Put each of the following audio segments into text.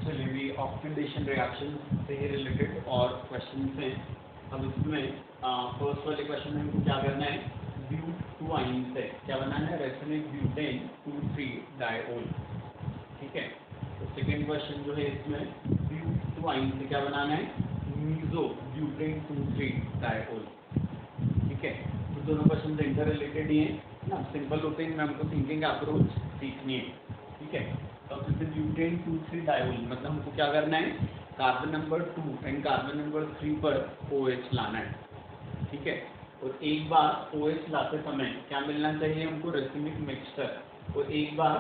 चलिए भी oxidation reaction से ही रिलेटेड और क्वेश्चन हैं। अब इसमें फर्स्ट वाले क्वेश्चन में हमको क्या करना है, ब्यूट 2 आइन से क्या बनाना है, रेसिनिक ब्यूटेन 2,3-डायोल। ठीक है, तो सेकेंड क्वेश्चन जो है इसमें ब्यूट 2 आइन से क्या बनाना है, मीजो ब्यूटेन 2,3-डायोल। ठीक है, तो दोनों क्वेश्चन इंटर रिलेटेड ही हैं ना, सिंपल होते हैं, इनमें हमको थिंकिंग अप्रोच सीखनी है। ठीक है, तो जैसे ब्यूटेन 2,3-डायोल मतलब हमको क्या करना है, carbon number 2 and carbon number 3 पर OH लाना है। ठीक है, और एक बार OH लाते समय क्या मिलना चाहिए हमको, रेसिनिक मिक्सचर, और एक बार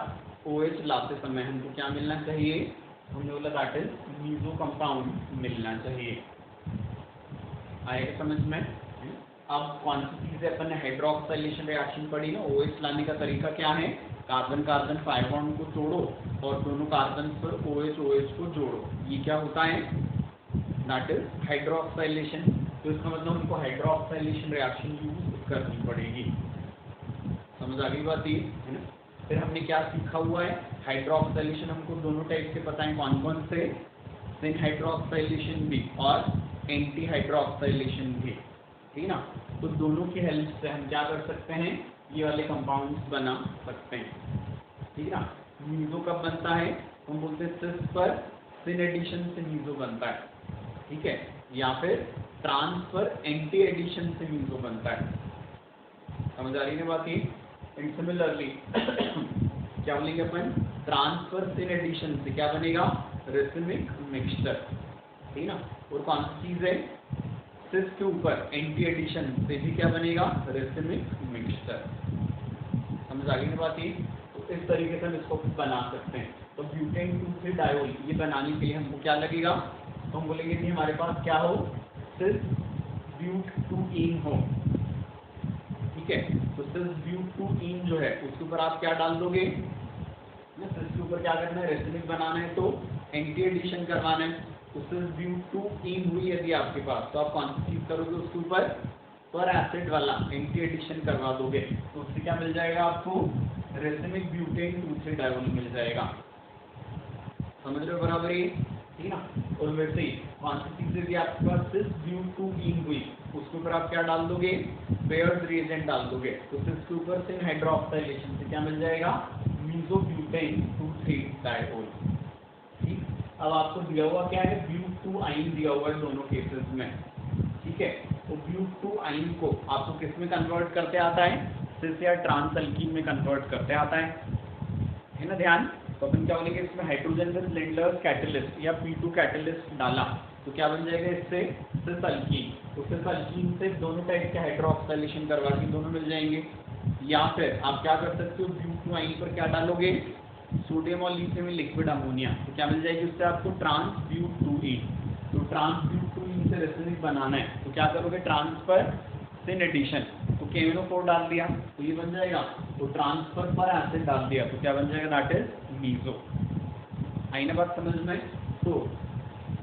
OH लाते समय हमको क्या मिलना चाहिए, हमने बोला दैट इज मीजो कंपाउंड मिलना चाहिए। आएगा समझ में। अब कौन सी चीज़ें अपन ने हाइड्रोक्साइलेशन रिएक्शन पढ़ी ना, OH लाने का तरीका क्या है, कार्बन कार्बन 5 बॉन्ड को जोड़ो और दोनों कार्बन पर OH OH को जोड़ो, ये क्या होता है, दैट इज हाइड्रोक्साइलेशन। तो इसका मतलब हमको हाइड्रोक्साइलेशन रिएक्शन यूज करनी पड़ेगी। समझ आ गई बात ये है ना। फिर हमने क्या सीखा हुआ है, हाइड्रोक्साइलेशन हमको दोनों टाइप के पता है, कौन कौन से, सिन हाइड्रोक्साइलेशन भी और एंटी हाइड्रोक्साइलेशन भी। ठीक ना, तो दोनों की हेल्प से हम क्या कर सकते हैं, ये वाले कंपाउंड्स बना सकते हैं। ठीक ना, मीजो कब बनता है, हम बोलते हैं सिस पर सिन एडिशन से मीजो बनता है। ठीक है, या फिर ट्रांस पर एंटी एडिशन से मीजो बनता है। समझ आ रही है बात ये। एंड सिमिलरली क्या बोलेंगे अपन, ट्रांस पर सिन एडिशन से क्या बनेगा, रेसिनिक मिक्सचर। ठीक ना, और कौन सी चीज है, सिस के ऊपर एंटी एडिशन से भी क्या बनेगा, रेसिनिक मिक्सचर। समझ आ गई ना बात ये। तो इस तरीके से हम इसको बना सकते हैं। तो ब्यूटेन 2,3-डायोल ये बनाने के लिए हमको क्या लगेगा, तो हम बोलेंगे कि हमारे पास क्या हो, सिस ब्यूट 2-इन हो। ठीक है, तो सिस ब्यूट 2-इन जो है उसके ऊपर आप क्या डाल दोगे, सिस के ऊपर क्या करना है, रेसिनिक बनाना है तो एंटी एडिशन करवाना है। तो सिस ब्यूट 2-इन हुई यदि आपके पास, तो आप कौन सी चीज करोगे, उसके ऊपर पर एसिड वाला एंटी एडिशन करवा दोगे, तो उससे क्या मिल जाएगा आपको, रेसिनिक ब्यूटेन 2,3-डायोल मिल जाएगा। समझ रहे हो बराबर ये, ठीक ना। और वैसे ही कौन सी चीज यदि आपके पास सिस ब्यूट 2-इन हुई, उसके ऊपर आप क्या डाल दोगे, पेयर्ड रिएजेंट डाल दोगे, तो सिस के ऊपर सिन हाइड्रोक्साइलेशन से क्या मिल जाएगा, मीजो ब्यूटेन 2,3-डायोल। ठीक, अब आपको दिया हुआ क्या है, ब्यूट 2 आइन दिया हुआ है दोनों केसेस में। ठीक है, तो ब्यूट 2 आइन को आपको किस में कन्वर्ट करते आता है, सिस या ट्रांस अल्कीन में कन्वर्ट करते आता है ना ध्यान। तो अपन क्या बोलेंगे, इसमें हाइड्रोजन विद लिंडलर्स कैटलिस्ट या P2 कैटलिस्ट डाला तो क्या बन जाएगा, इससे सिस अल्कीन। तो सिस अल्कीन से दोनों टाइप के हाइड्रोक्साइलेशन करवा के दोनों मिल जाएंगे। या फिर आप क्या कर सकते हो, ब्यूट 2 आइन पर क्या डालोगे, सोडियम और लिथियम लिक्विड अमोनिया, तो क्या मिल जाएगी उससे आपको, ट्रांस ब्यूट 2-इन। तो ट्रांस ब्यूट 2-इन से रेसिनिक बनाना है तो क्या करोगे, ट्रांसफर सिन एडिशन, तो KNO4 डाल दिया तो ये बन जाएगा, तो ट्रांसफर पर एसिड डाल दिया तो क्या बन जाएगा, दैट इज मीजो। आई ना बात समझ में। तो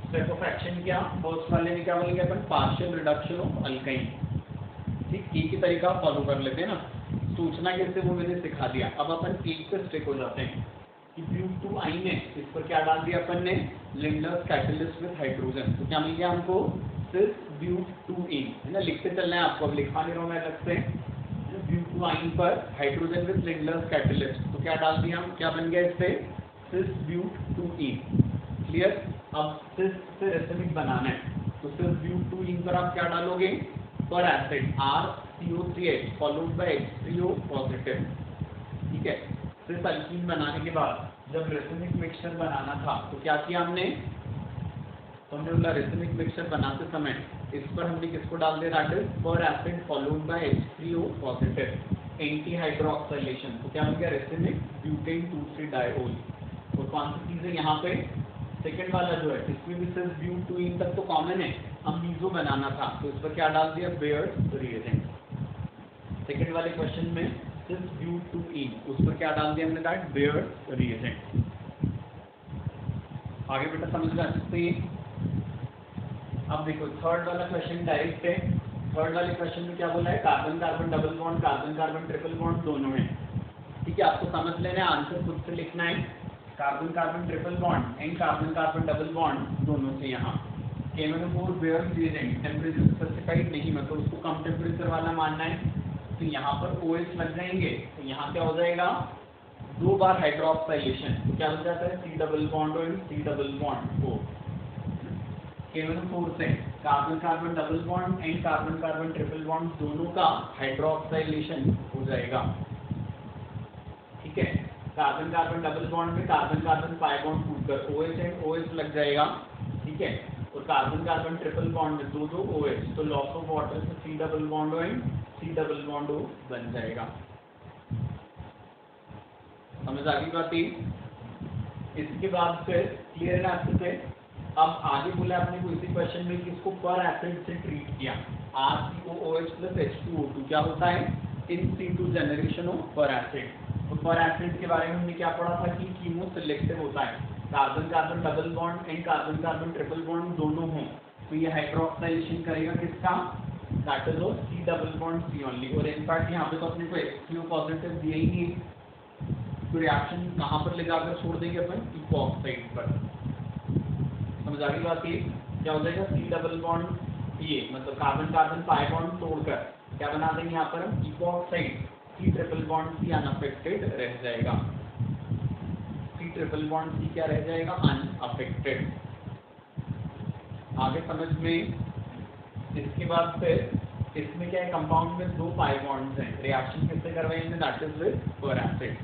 स्टेप ऑफ एक्शन क्या, फर्स्ट वाले में क्या बोलेंगे अपन, पार्शियल रिडक्शन ऑफ अल्काइन। ठीक, एक ही तरीका फॉलो कर लेते हैं ना, सोचना कैसे वो मैंने सिखा दिया। अब अपन एक पे स्टिक हो जाते हैं कि ब्यूट 2 आइन है, इस पर क्या डाल दिया अपन ने, लिंडलर्स कैटलिस्ट विद हाइड्रोजन, तो क्या मिल गया हमको, सिस ब्यूट 2-इन, है ना, लिखते चलना है आपको, अब लिखा नहीं रहा हूं मैं अलग से। ब्यूट 2 आइन पर हाइड्रोजन विद लिंडलर्स कैटलिस्ट, तो क्या डाल दिया हम, क्या बन गया इससे, सिस ब्यूट 2-इन। क्लियर। अब सिस से रेसिनिक बनाना है तो सिस ब्यूट 2-इन पर आप क्या डालोगे, पर acid RCO3H followed by H3O positive. ठीक है, सिस अल्कीन बनाने के बाद जब रेसिनिक मिक्सचर बनाना था तो क्या किया हमने, तो हमने बोला रेसिनिक मिक्सचर बनाते समय इस पर हमने किसको डाल दिया, that is peracid followed by H3O positive, anti hydroxylation, तो क्या हो गया, रेसिनिक ब्यूटेन 2,3-डायोल। और कौन सी चीज है यहाँ पे, सेकेंड वाला जो है इसमें भी सिर्फ ब्यूट 2-इन तक तो कॉमन है, अब मीजो बनाना था तो इस पर क्या डाल दिया, बेयर्ड रिएजेंट। सेकेंड वाले क्वेश्चन में सिर्फ ब्यूट 2-इन, उस पर क्या डाल दिया हमने, दैट बेयर्ड रिएजेंट। आगे बेटा समझ में आ सकते हैं। अब देखो थर्ड वाला क्वेश्चन डायरेक्ट है। थर्ड वाले क्वेश्चन में क्या बोला है, carbon carbon double bond, carbon carbon triple bond दोनों है। ठीक है, आपको समझ लेना है, आंसर खुद से लिखना है। Carbon carbon triple bond and carbon carbon double bond दोनों से यहाँ KMnO4 bear agent temperature specified नहीं, मतलब उसको कम टेम्परेचर वाला मानना है, तो यहाँ पर OH लग जाएंगे, तो यहाँ क्या हो जाएगा, 2 बार हाइड्रोक्साइलेशन, तो क्या हो जाता है C डबल बॉन्ड और C double bond O। KMnO4 से carbon carbon double bond and carbon carbon triple bond दोनों का हाइड्रोक्साइलेशन हो जाएगा, ठीक है। कार्बन कार्बन डबल बॉन्ड में कार्बन कार्बन पाई बॉन्ड टूटकर OH एंड OH लग जाएगा, ठीक है, और कार्बन कार्बन ट्रिपल बॉन्ड में 2 OH, तो लॉस ऑफ वाटर से C double bond O and C double bond O बन जाएगा। समझ आ गई बात? इसके बाद फिर क्लियर है आपसे से अब आगे बोला आपने को इसी क्वेश्चन में कि इसको पर एसिड से ट्रीट किया, RCOOH प्लस H2O2 क्या होता है, इन situ जनरेशन ऑफ पर एसिड। तो पर एसिड के बारे में हमने क्या पढ़ा था कि कीमो सिलेक्टिव होता है, carbon carbon double bond and carbon carbon triple bond दोनों हों तो ये हाइड्रोक्साइलेशन करेगा किसका, that is of C double bond C only. और इनफैक्ट यहाँ पे तो अपने को H2O पॉजिटिव दिया ही नहीं, तो रिएक्शन कहाँ पर ले जाकर छोड़ देंगे अपन, इपॉक्साइड पर। समझ आ गई बात? ये क्या हो जाएगा, C डबल बॉन्ड ये मतलब कार्बन कार्बन पाई बॉन्ड तोड़कर क्या बना देंगे यहाँ पर हम, epoxide, C triple bond C unaffected रह जाएगा, C ट्रिपल बॉन्ड C क्या रह जाएगा, अनअफेक्टेड। आगे समझ में? इसके बाद फिर इसमें क्या है, कंपाउंड में 2 पाई बॉन्ड्स हैं, रिएक्शन किससे करवाएंगे, दैट इज विद पर एसिड,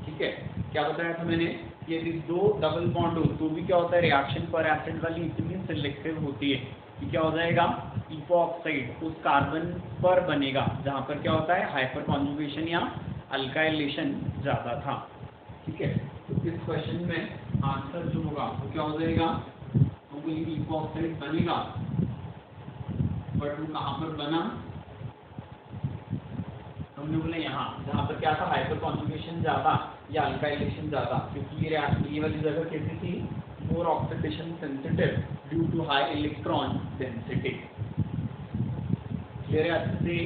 ठीक है। क्या बताया था मैंने, यदि 2 डबल बॉन्ड हो तो भी क्या होता है, रिएक्शन पर एसिड वाली इतनी सिलेक्टिव होती है कि क्या हो जाएगा, इपॉक्साइड उस कार्बन पर बनेगा जहाँ पर क्या होता है, हाइपर कॉन्जुगेशन या अल्काइलेशन ज़्यादा था, ठीक है। तो इस क्वेश्चन में आंसर जो होगा वो क्या हो जाएगा, तो इपॉक्साइड बनेगा, बट वो कहाँ पर बना, हमने बोला यहाँ जहाँ पर क्या था, हाइपर कॉन्जुगेशन ज़्यादा या अल्काइलेशन ज़्यादा, क्योंकि ये वाली जगह कैसी थी, more oxidation sensitive due to high electron density. Clear है अच्छे से?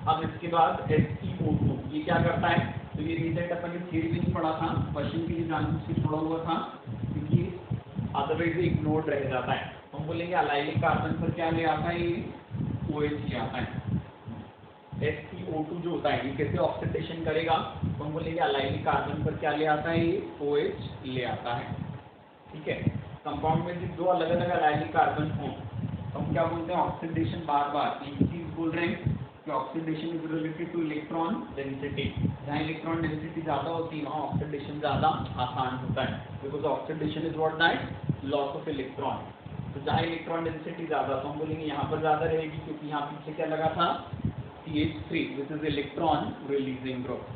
अब इसके बाद SiO2 ये क्या करता है, तो ये रिएजेंट अपन ने थियरी में नहीं पढ़ा था, क्वेश्चन के लिए जानबूझ के छोड़ा हुआ था क्योंकि अदरवाइज इग्नोर्ड रह जाता है। हम बोलेंगे अलाइलिक कार्बन पर क्या ले आता है, ये OH ले आता है। SiO2 जो होता है ये कैसे ऑक्सीडेशन करेगा, तो हम बोलेंगे अलाइलिक कार्बन पर क्या ले आता है, ये OH ले आता है, ठीक है। कंपाउंड में जो 2 अलग अलग अलाइलिक कार्बन हों तो हम क्या बोलते हैं, ऑक्सीडेशन। बार बार एक चीज बोल रहे हैं कि oxidation is related two electron density, जहाँ इलेक्ट्रॉन डेंसिटी ज़्यादा होती है वहाँ ऑक्सीडेशन ज़्यादा आसान होता है, because oxidation is what, that loss of electron. तो जहाँ इलेक्ट्रॉन डेंसिटी ज़्यादा तो हम बोलेंगे यहाँ पर ज़्यादा रहेगी, क्योंकि यहाँ पीछे क्या लगा था, CH3 which is electron releasing group.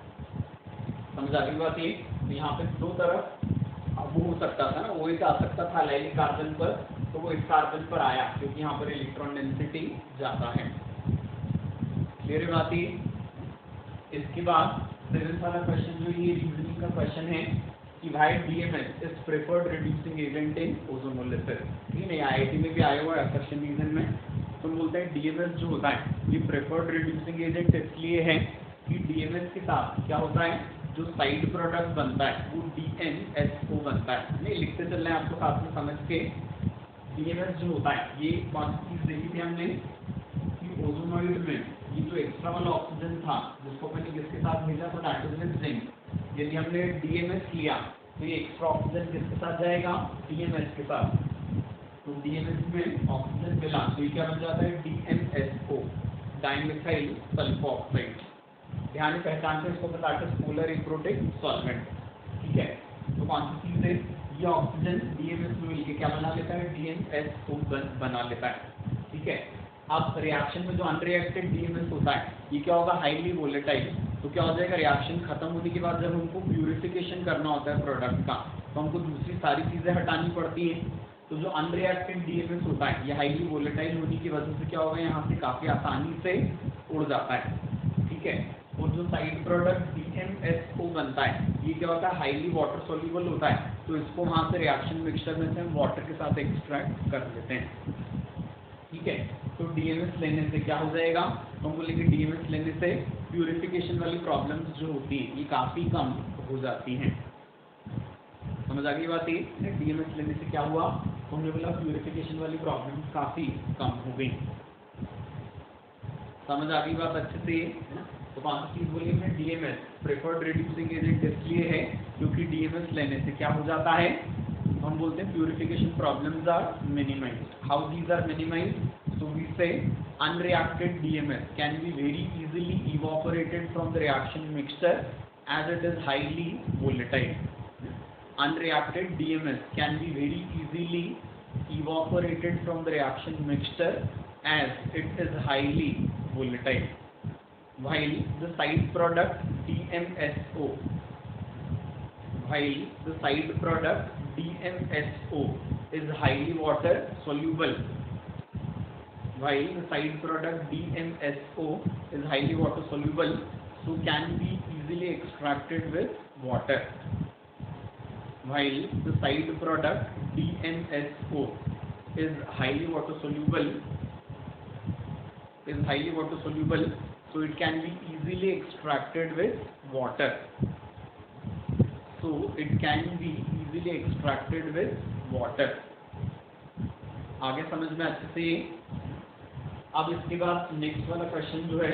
समझ आ गई बात? ये तो यहाँ पे 2 तरफ अब वो हो सकता था ना, OH आ सकता था अलाइलिक कार्बन पर, तो वो इस कार्बन पर आया क्योंकि यहाँ पर इलेक्ट्रॉन डेंसिटी ज़्यादा है। क्लियर बात? ये इसके बाद 7th वाला क्वेश्चन जो ये रीजनिंग का क्वेश्चन है कि भाई DMS is preferred reducing agent in ozonolysis. ठीक है, IIT में भी आया हुआ है क्वेश्चन रीजन में, तो बोलते हैं DMS जो होता है ये प्रेफर्ड रिड्यूसिंग एजेंट इसलिए है कि DMS के साथ क्या होता है, जो साइड प्रोडक्ट बनता है वो DMSO बनता है। नहीं लिखते चल रहे हैं आपको साथ में समझ के। DMS जो होता है ये कौन सी चीज़ देखी थी हमने कि ओजोनॉइड में ये जो एक्स्ट्रा वाला ऑक्सीजन था जिसको मैंने किसके साथ भेजा था, दैट इज विद जिंक। यदि हमने DMS लिया तो ये एक्स्ट्रा ऑक्सीजन किसके साथ जाएगा, DMS के साथ। तो DMS में ऑक्सीजन मिला तो ये क्या बन जाता है, DMSO, डाइमिथाइल सल्फोक्साइड। ध्यान पहचानते हैं इसको, बताते हैं पोलर इलेक्ट्रोटिक सॉल्वेंट। ठीक है, तो कौन सी चीज़ है, ये ऑक्सीजन DMS में मिलकर क्या बना लेता है, DMSO बना लेता है। ठीक है, अब रिएक्शन में जो अनरिएक्टेड DMS होता है ये क्या होगा, हाईली वोलेटाइल। तो क्या हो जाएगा, रिएक्शन खत्म होने के बाद जब हमको प्यूरिफिकेशन करना होता है प्रोडक्ट का तो हमको दूसरी सारी चीज़ें हटानी पड़ती हैं। तो जो अनरिएक्टेड DMS होता है ये हाईली वोलेटाइल होने की वजह से क्या होगा, यहाँ से काफ़ी आसानी से उड़ जाता है। ठीक है, और जो साइड प्रोडक्ट DMSO बनता है ये क्या होता है, हाईली वाटर सोल्यूबल होता है। तो इसको वहाँ से रिएक्शन मिक्सचर में से हम वाटर के साथ एक्सट्रैक्ट कर लेते हैं। ठीक है, तो DMS लेने से क्या हो जाएगा, तो हम बोलेंगे DMS लेने से प्यूरिफिकेशन वाली प्रॉब्लम्स जो होती है ये काफ़ी कम हो जाती हैं। समझ आ गई बात ये? डीएमएस लेने से क्या हुआ, तो हमने बोला प्यूरिफिकेशन वाली प्रॉब्लम काफ़ी कम हो गई। समझ आ गई बात अच्छे से, है ना? तो 5 चीज़ बोली हमने, डीएमएस प्रेफर्ड रिड्यूसिंग एजेंट इसलिए है क्योंकि डीएमएस लेने से क्या हो जाता है, हम बोलते हैं purification problems are minimized. How these are minimized? So we say unreacted DMS can be very easily evaporated from the reaction mixture as it is highly volatile. Unreacted DMS can be very easily evaporated from the reaction mixture as it is highly volatile. While the side product DMSO, is highly water soluble. While the side product DMSO is highly water soluble, so can be easily extracted with water. While the side product DMSO is highly water soluble, so it can be easily extracted with water. आगे समझ में अच्छे से। अब इसके बाद next वाला question जो है,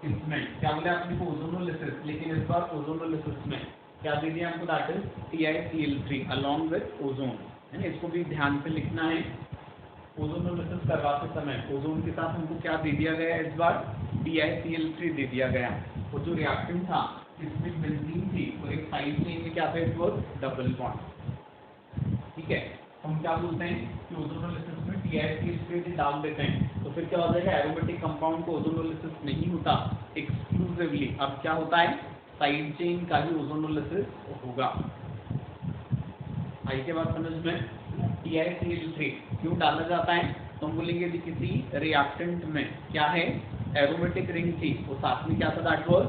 इसमें क्या बोले आपने को ओजोनोलिसिस, लेकिन इस बार ओजोनोलिसिस में क्या दे दिया हमको, that is TiCl3 along with ozone, है ना? इसको भी ध्यान से लिखना है। ओजोनोलिसिस करवाते समय ओजोन के साथ हमको क्या दे दिया गया, इस बार TiCl3 दे दिया गया। और जो रिएक्टेंट था इसमें बेंजीन थी और एक साइड चेन में क्या था, इट वाज डबल बॉन्ड। ठीक है, हम क्या बोलते हैं कि ओजोनोलिसिस में TiCl3 डाल देते हैं तो फिर क्या हो जाएगा, एरोमेटिक कंपाउंड को ओजोनोलिसिस नहीं होता एक्सक्लूसिवली, अब क्या होता है, साइड चेन का ही ओजोनोलिसिस होगा। आई के बाद समझ में? TiCl3 क्यों डाला जाता है, तो हम बोलेंगे यदि किसी रिएक्टेंट में क्या है, एरोमेटिक रिंग थी, वो साथ में क्या था, दैट वाज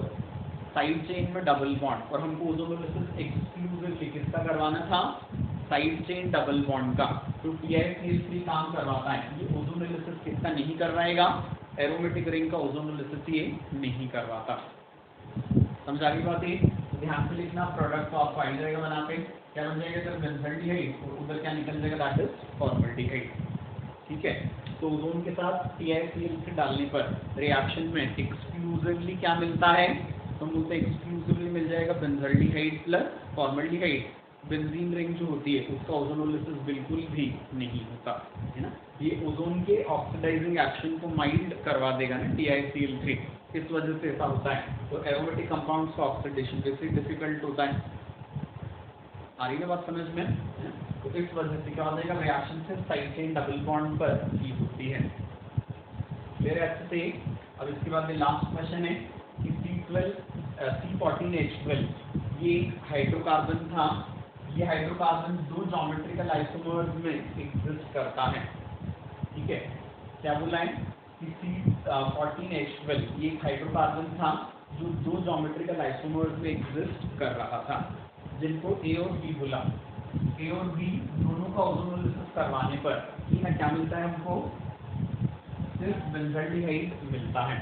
साइड चेन में डबल बॉन्ड, और हमको ओजोनोलिसिस एक्सक्लूसिवली किसका करवाना था, साइड चेन डबल बॉन्ड का। तो TiCl3 काम करवाता है, ये ओजोनोलिसिस किसका नहीं करवाएगा, एरोमेटिक रिंग का ओजोनोलिसिस ये नहीं करवाता। समझ आ गई बात ये? ध्यान से लिखना, प्रोडक्ट तो आपको आई जाएगा बना पे, क्या बन जाएगा, इधर बेंजल्डिहाइड और उधर क्या निकल जाएगा, दैट इज फॉर्मल्डिहाइड। ठीक है, तो ओजोन के साथ TiCl3 डालने पर रिएक्शन में एक्सक्लूसिवली क्या मिलता है, तो हम बोलते हैं एक्सक्लूसिवली मिल जाएगा benzaldehyde plus formaldehyde. Benzene ring जो होती है उसका ओजोनोलिसिस बिल्कुल भी नहीं होता, है ना? ये ओजोन के ऑक्सीडाइजिंग एक्शन को माइल्ड करवा देगा ना TiCl3, इस वजह से ऐसा होता है। तो एरोमेटिक कंपाउंड्स का ऑक्सीडेशन वैसे डिफिकल्ट होता है। आ रही है बात समझ में? तो इस वजह से क्या हो जाएगा, रिएक्शन से साइड चेन डबल बॉन्ड पर ही होती है। क्लियर है अच्छे से? अब इसके बाद में लास्ट क्वेश्चन है कि C14H12 ये हाइड्रोकार्बन था, ये हाइड्रोकार्बन दो ज्योमेट्रिकल आइसोमर्स में एग्जिस्ट करता है। ठीक है, क्या बोला है कि C14H12 ये एक हाइड्रोकार्बन था जो दो ज्योमेट्रिकल आइसोमर्स में एग्जिस्ट कर रहा था, जिनको A और B बोला। A और B दोनों का ओजोनोलिसिस करवाने पर ना क्या मिलता है हमको, सिर्फ बेंजल्डिहाइड मिलता है।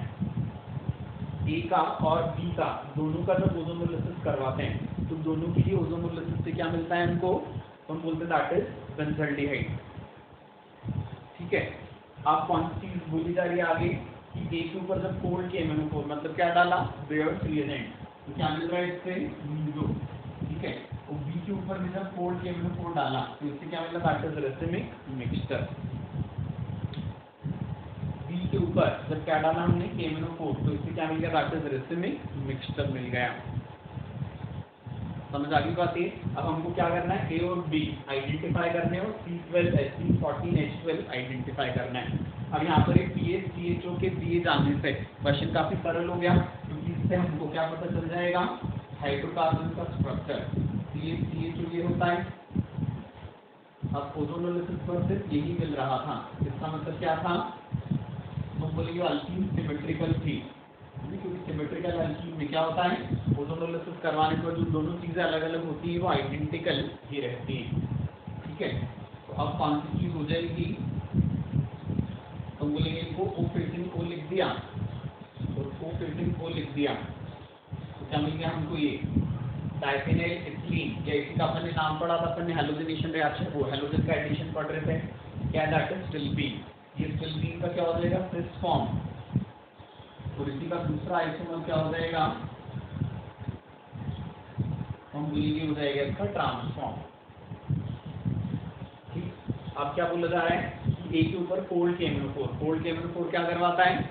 A का और B का दोनों का जब ओजोनोलिसिस करवाते हैं तो दोनों के लिए ओजोनोलिसिस से क्या मिलता है हमको, तो हम बोलते हैं दैट इज बेंजल्डिहाइड। ठीक है, आप कौन सी चीज बोली जा रही है आगे कि A के ऊपर जब कोल्ड KMnO4 मतलब क्या डाला, बेयर्स रिएजेंट, तो क्या मिल रहा है इससे, मीजो। ठीक है, और B के ऊपर भी जब कोल्ड KMnO4 डाला तो इससे क्या मिला, that is racemic mixture. B के ऊपर जब क्या डाला हमने, KMnO4, तो इससे क्या मिल गया, दैट इज रेसिमिक मिक्सचर मिल गया। समझ आ गई बात ये? अब हमको क्या करना है, A और B आइडेंटिफाई करने और C14H12 आइडेंटिफाई करना है। अब यहाँ पर एक pH CHO के दिए जाने से क्वेश्चन काफी सरल हो गया, क्योंकि इससे हमको क्या पता चल जाएगा, हाइड्रोकार्बन का स्ट्रक्चर। pH CHO ये होता है। अब ओजोनोलिसिस पर सिर्फ यही मिल रहा था, इसका मतलब क्या था, तो बोलेंगे अल्कीन सिमेट्रिकल थी, क्योंकि सिमेट्रिकल अल्कीन में क्या होता है, ओजोनोलिसिस करवाने पर जो दोनों चीजें अलग अलग होती है वो आइडेंटिकल ही रहती हैं। ठीक है, तो अब कौन सी चीज हो जाएगी, तो बोलेंगे इनको O लिख दिया और O लिख दिया, तो क्या मिल गया हमको, ये डाइफिनाइल इथिलीन, या इसी का अपन ने नाम पढ़ा था, अपन ने हेलोजनेशन रिएक्शन, वो हेलोजन का एडिशन पढ़ रहे थे, क्या दैट इज स्टिल्बीन। ये स्टिल्बीन का क्या हो जाएगा, सिस फॉर्म, और इसी का दूसरा आइसोमर क्या हो जाएगा, हम बोलेंगे हो जाएगा इसका ट्रांसफॉर्म। ठीक, अब क्या बोला जा रहा है कि ए के ऊपर कोल्ड KMnO4 क्या करवाता है,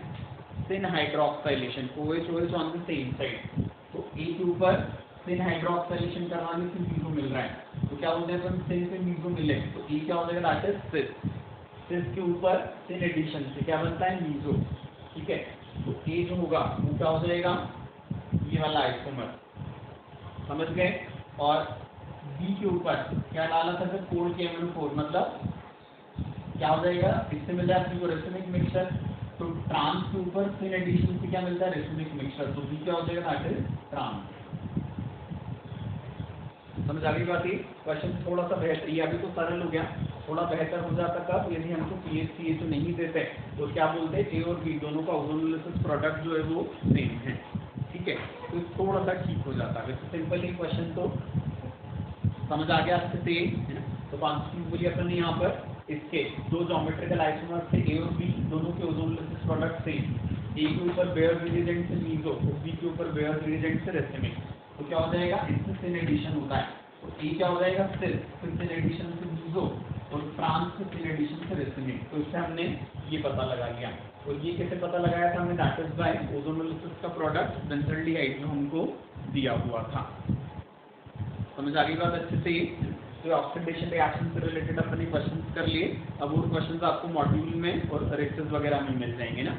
सिन हाइड्रोक्साइलेशन, OH OH on the same side. तो ए के ऊपर सिन हाइड्रोक्साइलेशन करवाने से मीजो मिल रहा है, तो क्या बोलते हैं अपन, सिन से मीजो मिले तो ए क्या हो जाएगा, दैट इज सिस। सिस के ऊपर सिन एडिशन से क्या बनता है, मीजो। ठीक है, तो ए जो होगा वो क्या हो जाएगा, ये वाला आइसोमर, समझ गए। और बी के ऊपर क्या डाला था सर, कोल्ड KMnO4, मतलब क्या हो जाएगा, इससे मिल जाए अपनी को रेसिमिक मिक्सचर, तो ट्रांस के ऊपर सिन एडिशन से क्या मिलता है, रेसिमिक मिक्सचर, तो बी क्या हो जाएगा, दैट इज ट्रांस। समझ आ गई बात। ये क्वेश्चन थोड़ा सा बेहतर, ये अभी तो सरल हो गया, थोड़ा बेहतर हो जाता कब, यदि हमको PHCHO नहीं देते तो क्या बोलते हैं, ए और बी दोनों का ओजोनोलिसिस प्रोडक्ट जो है वो सेम है। ठीक है, तो थोड़ा सा ठीक हो जाता है। वैसे सिंपल ही क्वेश्चन तो समझ आ गया अच्छे से। तो कॉन्स्टिट्यूटिवली अपन ने यहाँ पर इसके दो ज्योमेट्रिकल आइसोमर थे, ए और बी, दोनों के ओजोनोलिसिस प्रोडक्ट सेम। ए के ऊपर बेयर रिएजेंट से मीजो, बी के ऊपर बेयर रिएजेंट से रेसिमिक, तो क्या हो जाएगा, इससे सिन एडिशन होता है, तो ए क्या हो जाएगा, फिर सिन एडिशन से मीजो, और ट्रांस से सिन एडिशन से रेसिमिक। तो इससे हमने ये पता लगा लिया। और ये कैसे पता लगाया था हमने, दैट इज बाय ओजोनोलिसिस का प्रोडक्ट बेंजल्डिहाइड जो हमको दिया हुआ था। समझ आ गई बात अच्छे से। तो ऑक्सीडेशन रिएक्शन से रिलेटेड अपने क्वेश्चन कर लिए। अब वो क्वेश्चन आपको मॉड्यूल में और रेक्चर्स वगैरह में मिल जाएंगे ना।